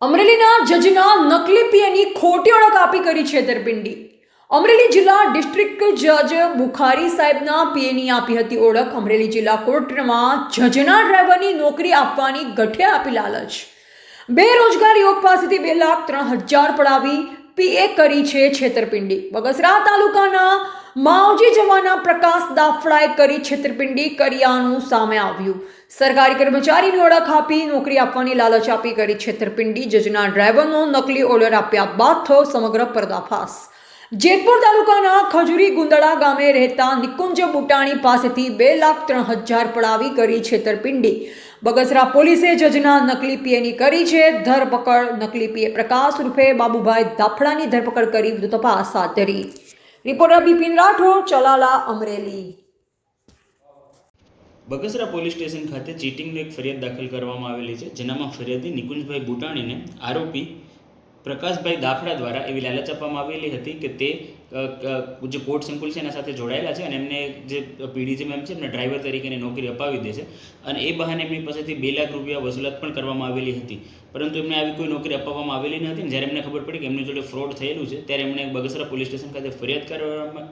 અમરેલીના જજના નકલી પીએની ખોટી ઓળખ આપી કરી છેતરપિંડી. અમરેલી જિલ્લા ડિસ્ટ્રિક્ટ જજ બુખારી સાહેબના પીએની આપી હતી ઓળખ. અમરેલી જિલ્લા કોર્ટમાં જજના ડ્રાઈવરની નોકરી આપવાની ગઠે આપી લાલચ. બેરોજગાર યુવક પાસેથી 2,03,000 પડાવી પીએ કરી છે છેતરપિંડી. બગસરા તાલુકાના માવજી જવાના પ્રકાશ દાફડાએ કરી છેતરપિંડી કર્યાનું સામે આવ્યું. સરકારી કર્મચારીની ઓળખ આપી નોકરી આપવાની લાલચ આપી કરી છેતરપિંડી. જજના ડ્રાઈવરનો નકલી ઓર્ડર આપ્યા બાદ થયો સમગ્ર પર્દાફાશ. જેતપુર તાલુકાના ખજુરી ગુંદડા ગામે રહેતા નિકુંજ બુટાણી પાસેથી 2,03,000 પડાવી કરી છેતરપિંડી. બગસરા પોલીસે જજના નકલી પીએની કરી છે ધરપકડ. નકલી પીએ પ્રકાશ ઉર્ફે બાબુભાઈ દાફડાની ધરપકડ કરી વધુ તપાસ હાથ ધરી. Reporter Bipin Rathod, Chalala, Amreli. Bagasara police station ખાતે ચીટિંગની એક ફરિયાદ દાખલ કરવામાં આવેલી છે, જેનામાં ફરિયાદી નિકુંજભાઈ બુટાણીને આરોપી પ્રકાશભાઈ દાફડા દ્વારા એવી લાલચ આપવામાં આવેલી હતી કે તે જે કોર્ટ સંકુલ છે એના સાથે જોડાયેલા છે અને એમને જે પીડીજી મેમ છે એમને ડ્રાઈવર તરીકેની નોકરી અપાવી દે છે અને એ બહાને એમની પાસેથી 2 લાખ રૂપિયા વસૂલાત પણ કરવામાં આવેલી હતી, પરંતુ એમને આવી કોઈ નોકરી આપવામાં આવેલી ન હતી. જ્યારે એમને ખબર પડી કે એમની જોડે ફ્રોડ થયેલું છે ત્યારે એમણે બગસરા પોલીસ સ્ટેશન ખાતે ફરિયાદ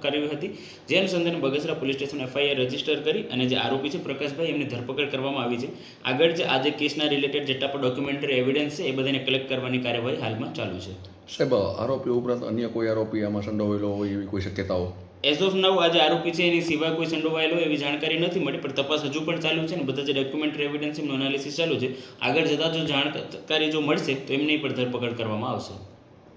કરવી હતી, જે અનુસંધાને Bagasara police station FIR register કરી અને જે આરોપી છે પ્રકાશભાઈ એમની ધરપકડ કરવામાં આવી છે. આગળ જે આજે કેસના રિલેટેડ જેટલા પણ ડોક્યુમેન્ટરી એવિડન્સ છે એ બધાને કલેક્ટ કરવાની કાર્યવાહી હાલમાં ચાલુ છે. સાહેબ, આરોપી ઉપરાંત અન્ય કોઈ આરોપી આમાં સંડોવાયેલો હોય એવી કોઈ શક્યતાઓ? એઝ ઓફ નાઉ આજે આરોપી છે એની સિવાય કોઈ સંડોવાયેલો એવી જાણકારી નથી મળી, પણ તપાસ હજુ પણ ચાલુ છે અને બધા જે ડોક્યુમેન્ટરી એવિડન્સ એમનું એનાલિસિસ ચાલુ છે. આગળ જતાં જો જાણકારી જો મળશે તો એમની પણ ધરપકડ કરવામાં આવશે.